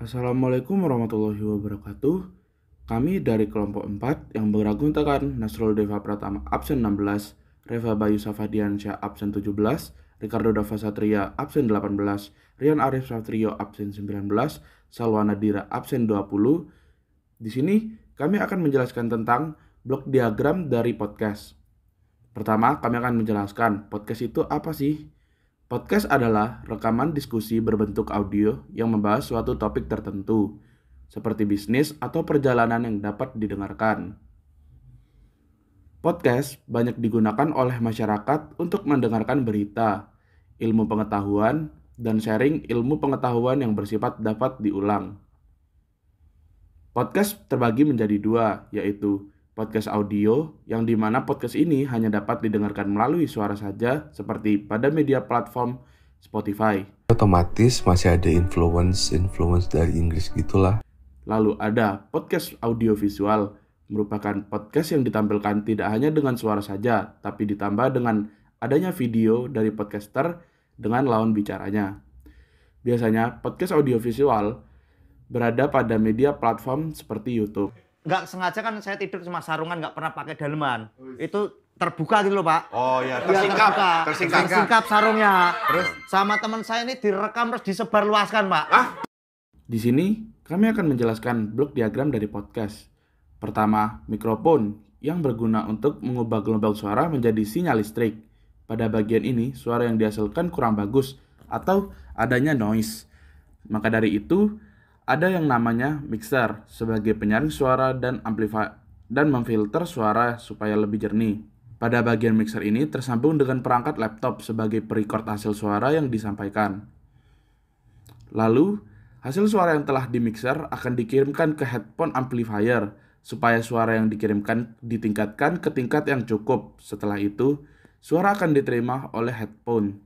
Assalamualaikum warahmatullahi wabarakatuh. Kami dari kelompok 4 yang beranggotakan Nasrul Deva Pratama absen 16, Reva Bayu Safadiansyah absen 17, Ricardo Dava Satria absen 18, Rian Arif Satrio absen 19, Salwa Nadira absen 20. Di sini kami akan menjelaskan tentang blok diagram dari podcast. Pertama, kami akan menjelaskan podcast itu apa sih? Podcast adalah rekaman diskusi berbentuk audio yang membahas suatu topik tertentu, seperti bisnis atau perjalanan yang dapat didengarkan. Podcast banyak digunakan oleh masyarakat untuk mendengarkan berita, ilmu pengetahuan, dan sharing ilmu pengetahuan yang bersifat dapat diulang. Podcast terbagi menjadi dua, yaitu podcast audio, yang dimana podcast ini hanya dapat didengarkan melalui suara saja, seperti pada media platform Spotify. Otomatis masih ada influence dari Inggris gitulah. Lalu ada podcast audio visual, merupakan podcast yang ditampilkan tidak hanya dengan suara saja, tapi ditambah dengan adanya video dari podcaster dengan lawan bicaranya. Biasanya podcast audio visual berada pada media platform seperti YouTube. Nggak sengaja kan saya tidur cuma sarungan, nggak pernah pakai daleman. Itu terbuka gitu loh, Pak. Oh ya, Iya, tersingkap sarungnya. Terus Sama teman saya ini direkam terus disebarluaskan, Pak. Di sini kami akan menjelaskan blok diagram dari podcast. Pertama, mikrofon yang berguna untuk mengubah gelombang suara menjadi sinyal listrik. Pada bagian ini, suara yang dihasilkan kurang bagus atau adanya noise. Maka dari itu, ada yang namanya mixer sebagai penyaring suara dan amplifier dan memfilter suara supaya lebih jernih. Pada bagian mixer ini tersambung dengan perangkat laptop sebagai perecord hasil suara yang disampaikan. Lalu, hasil suara yang telah dimixer akan dikirimkan ke headphone amplifier supaya suara yang dikirimkan ditingkatkan ke tingkat yang cukup. Setelah itu, suara akan diterima oleh headphone.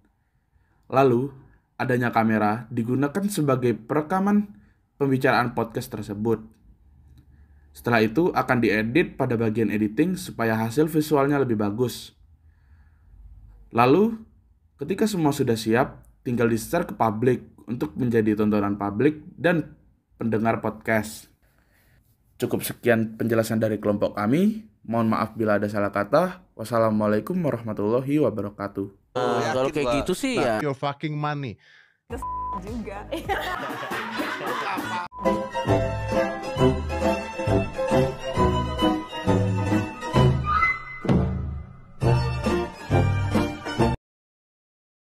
Lalu, adanya kamera digunakan sebagai perekaman pembicaraan podcast tersebut. Setelah itu akan diedit pada bagian editing supaya hasil visualnya lebih bagus. Lalu, ketika semua sudah siap, tinggal di-share ke publik untuk menjadi tontonan publik dan pendengar podcast. Cukup sekian penjelasan dari kelompok kami. Mohon maaf bila ada salah kata. Wassalamualaikum warahmatullahi wabarakatuh. Kalau kayak gitu sih ya. your fucking money. juga.